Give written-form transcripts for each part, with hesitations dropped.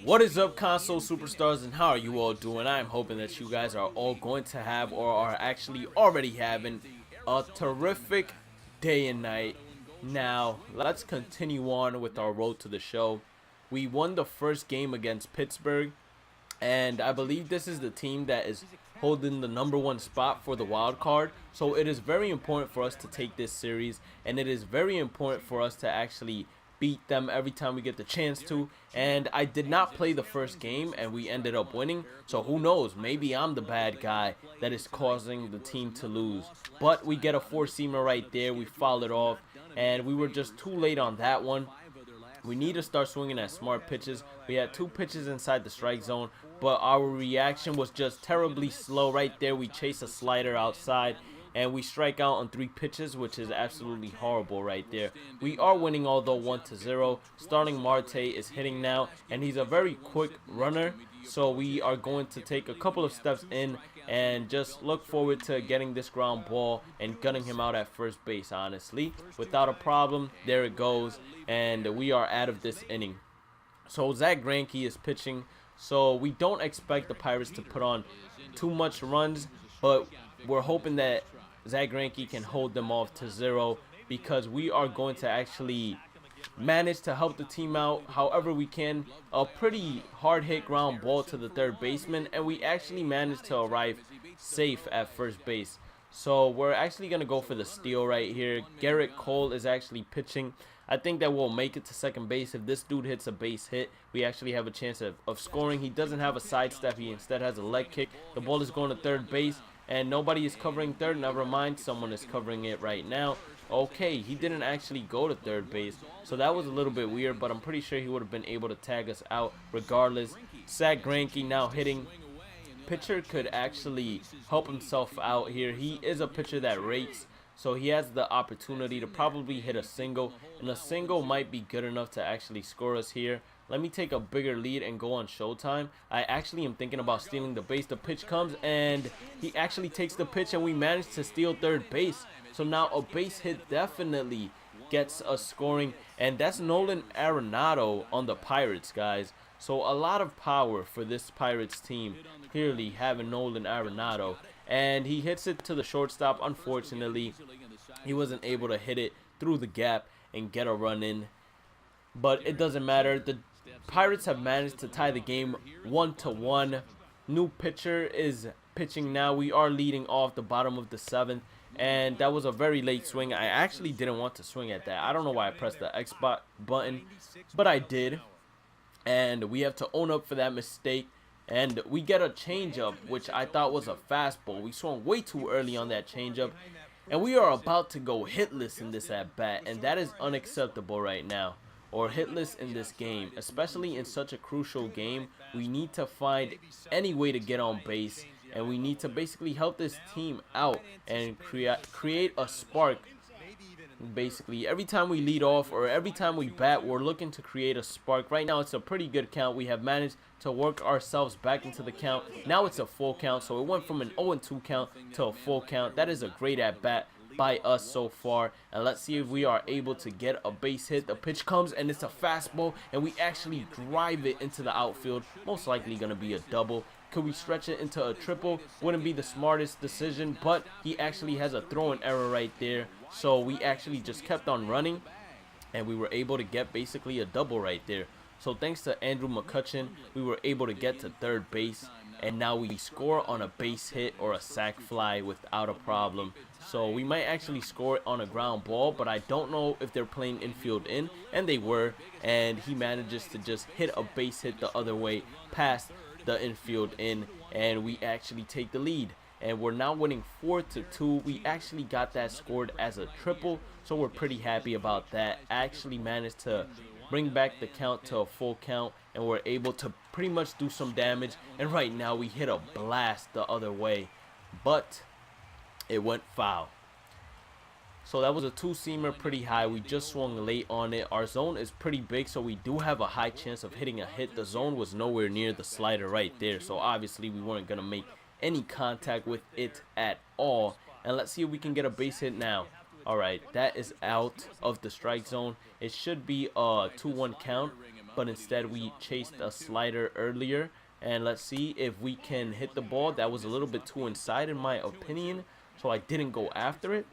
What is up, console superstars, and how are you all doing? I'm hoping that you guys are all going to have, or are actually already having, a terrific day and night. Now, let's continue on with our road to the show. We won the first game against Pittsburgh, and I believe this is the team that is holding the #1 spot for the wild card. So it is very important for us to take this series, and it is very important for us to actually beat them every time we get the chance to. And I did not play the first game and we ended up winning, so who knows, maybe I'm the bad guy that is causing the team to lose. But we get a four-seamer right there. We fouled it off and we were just too late on that one. We need to start swinging at smart pitches. We had 2 pitches inside the strike zone, but our reaction was just terribly slow right there. We chase a slider outside and we strike out on 3 pitches, which is absolutely horrible right there. We are winning, although 1-0. Starting Marte is hitting now, and he's a very quick runner, so we are going to take a couple of steps in and just look forward to getting this ground ball and gunning him out at first base, honestly. Without a problem, there it goes, and we are out of this inning. So Zach Greinke is pitching, so we don't expect the Pirates to put on too much runs, but we're hoping that Zach Greinke can hold them off to 0, because we are going to actually manage to help the team out however we can. A pretty hard hit ground ball to the third baseman, and we actually managed to arrive safe at first base. So we're actually going to go for the steal right here. Garrett Cole is actually pitching. I think that we'll make it to second base. If this dude hits a base hit, we actually have a chance of scoring. He doesn't have a sidestep. He instead has a leg kick. The ball is going to third base, and nobody is covering third. Never mind, someone is covering it right now. Okay, he didn't actually go to third base, so that was a little bit weird, but I'm pretty sure he would have been able to tag us out regardless. Zach Greinke now hitting. Pitcher could actually help himself out here. He is a pitcher that rakes, so he has the opportunity to probably hit a single, and a single might be good enough to actually score us here. Let me take a bigger lead and go on Showtime. I actually am thinking about stealing the base. The pitch comes, and he actually takes the pitch, and we managed to steal third base. So now a base hit definitely gets us scoring, and that's Nolan Arenado on the Pirates, guys. So a lot of power for this Pirates team, clearly having Nolan Arenado. And he hits it to the shortstop. Unfortunately, he wasn't able to hit it through the gap and get a run in. But it doesn't matter. The Pirates have managed to tie the game 1-1. New pitcher is pitching now. We are leading off the bottom of the 7th. And that was a very late swing. I actually didn't want to swing at that. I don't know why I pressed the X button, but I did. And we have to own up for that mistake. And we get a changeup, which I thought was a fastball. We swung way too early on that changeup. And we are about to go hitless in this at-bat. And that is unacceptable right now. Or hitless in this game. Especially in such a crucial game. We need to find any way to get on base. And we need to basically help this team out and create a spark. Basically, every time we lead off or every time we bat, we're looking to create a spark. Right now, it's a pretty good count. We have managed to work ourselves back into the count. Now it's a full count, so it went from an 0-2 count to a full count. That is a great at-bat by us so far. And let's see if we are able to get a base hit. The pitch comes, and it's a fastball, and we actually drive it into the outfield. Most likely going to be a double. Could we stretch it into a triple? Wouldn't be the smartest decision, but he actually has a throwing error right there. So we actually just kept on running, and we were able to get basically a double right there. So thanks to Andrew McCutchen, we were able to get to third base, and now we score on a base hit or a sac fly without a problem. So we might actually score it on a ground ball, but I don't know if they're playing infield in, and they were, and he manages to just hit a base hit the other way past the infield in, and we actually take the lead. And we're now winning 4-2. We actually got that scored as a triple, so we're pretty happy about that. Actually managed to bring back the count to a full count, and we're able to pretty much do some damage. And right now we hit a blast the other way, but it went foul. So that was a 2-seamer, pretty high. We just swung late on it. Our zone is pretty big, so we do have a high chance of hitting a hit. The zone was nowhere near the slider right there, so obviously we weren't going to make any contact with it at all. And let's see if we can get a base hit now. Alright, that is out of the strike zone. It should be a 2-1 count. but instead we chased a slider earlier. And let's see if we can hit the ball. That was a little bit too inside in my opinion, so I didn't go after it.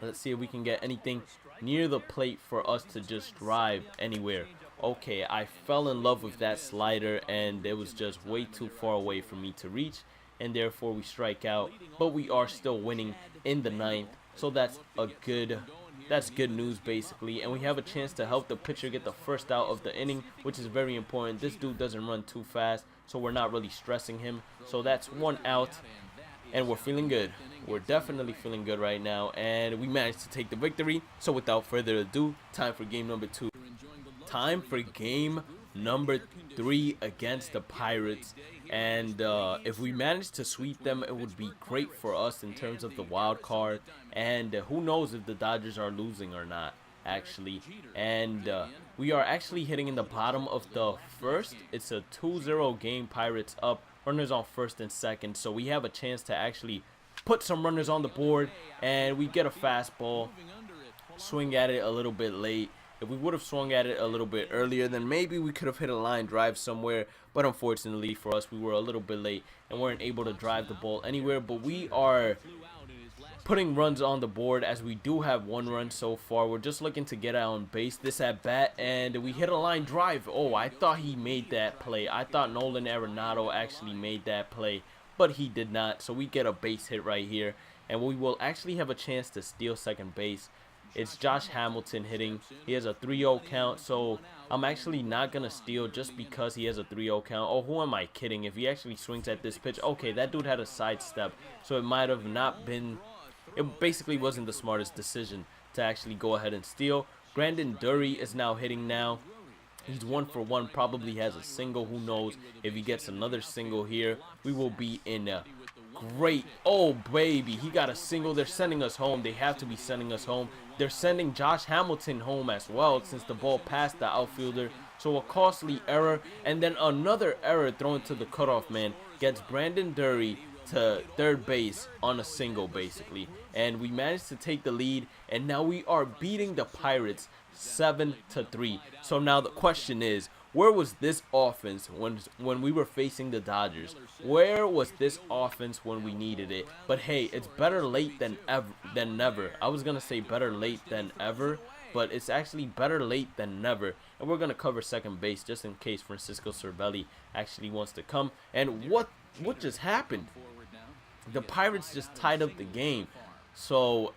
Let's see if we can get anything near the plate for us to just drive anywhere. Okay, I fell in love with that slider, and it was just way too far away for me to reach, and therefore we strike out. But we are still winning in the 9th, so that's good news basically. And we have a chance to help the pitcher get the first out of the inning, which is very important. This dude doesn't run too fast, so we're not really stressing him. So that's 1 out, and we're feeling good. We're definitely feeling good right now, and we managed to take the victory. So without further ado, time for game number 2. Time for game number 3 against the Pirates. And if we manage to sweep them, it would be great for us in terms of the wild card. And who knows if the Dodgers are losing or not, actually. And we are actually hitting in the bottom of the 1st. It's a 2-0 game. Pirates up. Runners on 1st and 2nd. So we have a chance to actually put some runners on the board. And we get a fastball. Swing at it a little bit late. If we would have swung at it a little bit earlier, then maybe we could have hit a line drive somewhere. But unfortunately for us, we were a little bit late and weren't able to drive the ball anywhere. But we are putting runs on the board, as we do have 1 run so far. We're just looking to get out on base this at bat, and we hit a line drive. Oh, I thought he made that play. I thought Nolan Arenado actually made that play, but he did not. So we get a base hit right here, and we will actually have a chance to steal second base. It's Josh Hamilton hitting. He has a 3-0 count, so I'm actually not going to steal just because he has a 3-0 count. Oh, who am I kidding? If he actually swings at this pitch, okay, that dude had a sidestep, so it might have not been, it basically wasn't the smartest decision to actually go ahead and steal. Brandon Dury is now hitting now. He's 1 for 1, probably has a single. Who knows if he gets another single here, we will be in a great, oh baby, he got a single. They're sending us home. They have to be sending us home. They're sending Josh Hamilton home as well, since the ball passed the outfielder. So a costly error, and then another error thrown to the cutoff man gets Brandon Dury to third base on a single basically. And we managed to take the lead, and now we are beating the Pirates 7-3. So now the question is, where was this offense when we were facing the Dodgers? Where was this offense when we needed it? But hey, it's better late than never. I was gonna say better late than ever, but it's actually better late than never. And we're gonna cover second base just in case Francisco Cervelli actually wants to come. And what just happened? The Pirates just tied up the game. So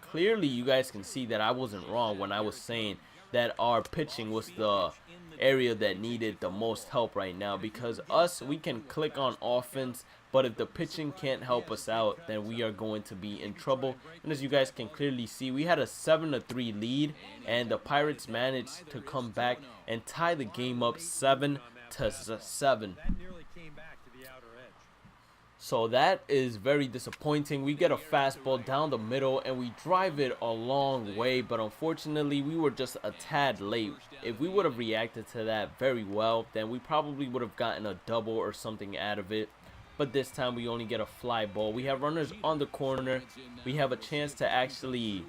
clearly you guys can see that I wasn't wrong when I was saying that our pitching was the area that needed the most help right now, because we can click on offense, but if the pitching can't help us out, then we are going to be in trouble. And as you guys can clearly see, we had a 7-3 lead, and the Pirates managed to come back and tie the game up 7-7. So that is very disappointing. We get a fastball down the middle and we drive it a long way, but unfortunately we were just a tad late. If we would have reacted to that very well, then we probably would have gotten a double or something out of it. But this time we only get a fly ball. We have runners on the corner. We have a chance to actually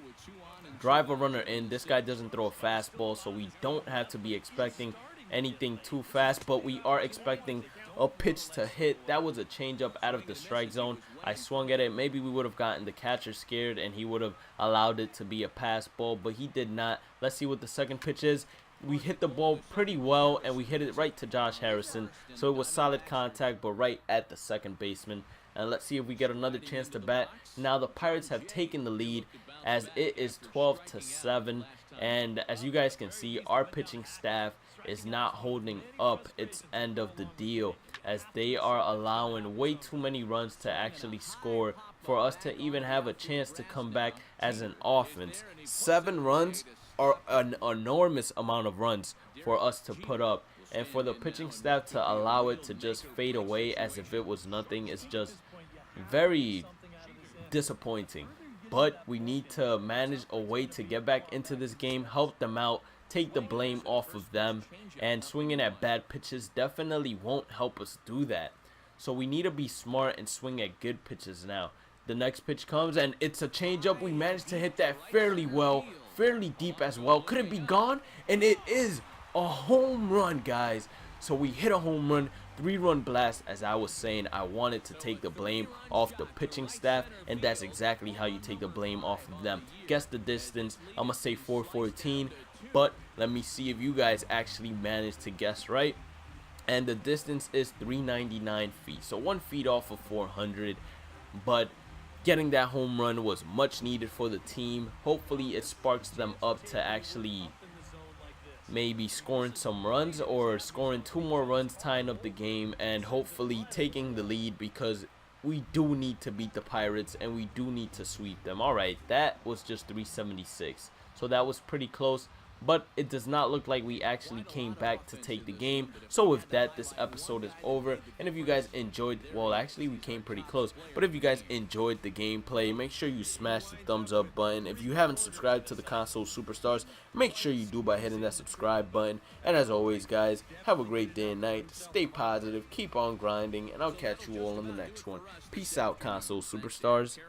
drive a runner in. This guy doesn't throw a fastball, so we don't have to be expecting anything too fast, but we are expecting a pitch to hit. That was a changeup out of the strike zone. I swung at it. Maybe we would have gotten the catcher scared and he would have allowed it to be a pass ball, but he did not. Let's see what the second pitch is. We hit the ball pretty well and we hit it right to Josh Harrison, so it was solid contact, but right at the second baseman. And let's see if we get another chance to bat. Now the Pirates have taken the lead as it is 12-7, and as you guys can see, our pitching staff is not holding up its end of the deal, as they are allowing way too many runs to actually score for us to even have a chance to come back as an offense. 7 runs are an enormous amount of runs for us to put up, and for the pitching staff to allow it to just fade away as if it was nothing is just very disappointing. But we need to manage a way to get back into this game, help them out, take the blame off of them, and swinging at bad pitches definitely won't help us do that. So we need to be smart and swing at good pitches now. The next pitch comes and it's a changeup. We managed to hit that fairly well, fairly deep as well. Could it be gone? And it is. a home run, guys. So we hit a home run, 3-run blast. As I was saying, I wanted to take the blame off the pitching staff, and that's exactly how you take the blame off of them. Guess the distance. I'm gonna say 414, but let me see if you guys actually managed to guess right. And the distance is 399 feet, so 1 feet off of 400. But getting that home run was much needed for the team. Hopefully it sparks them up to actually maybe scoring some runs or scoring 2 more runs, tying up the game, and hopefully taking the lead, because we do need to beat the Pirates and we do need to sweep them. Alright, that was just 376, so that was pretty close, but it does not look like we actually came back to take the game. So with that, this episode is over. And if you guys enjoyed, well, actually we came pretty close, but if you guys enjoyed the gameplay, make sure you smash the thumbs up button. If you haven't subscribed to the Console Superstars, make sure you do by hitting that subscribe button. And as always, guys, have a great day and night, stay positive, keep on grinding, and I'll catch you all on the next one. Peace out, Console Superstars.